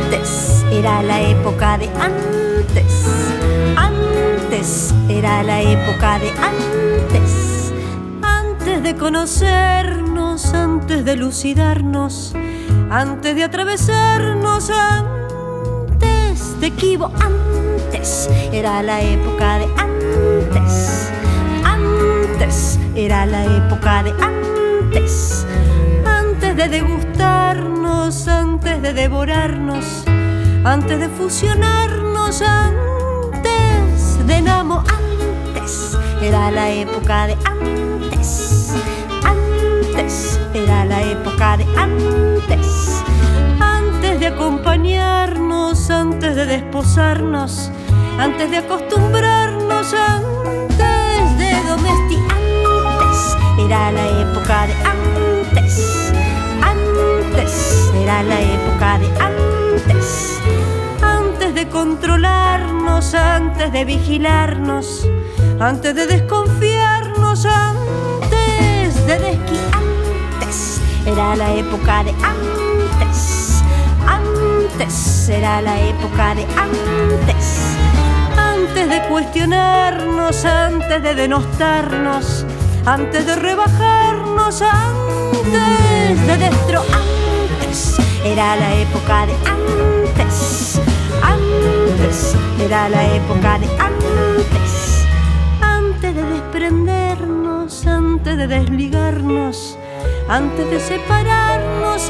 Antes era la época de antes. Antes era la época de antes. Antes de conocernos, antes de lucidarnos, antes de atravesarnos, antes de antes era la época de antes. Antes era la época de antes. Antes de degustarnos, antes de devorarnos, antes de fusionarnos, antes de antes era la época de antes. Antes era la época de antes. Antes de acompañarnos, antes de desposarnos, antes de acostumbrarnos, antes de domesticar, antes era la época de antes. Antes era la época de antes. Antes de controlarnos, antes de vigilarnos, antes de desconfiarnos, antes de antes era la época de antes. Antes era la época de antes. Antes de cuestionarnos, antes de denostarnos, antes de rebajarnos, antes de antes era la época de antes. Antes era la época de antes. Antes de desprendernos, antes de desligarnos, antes de separarnos,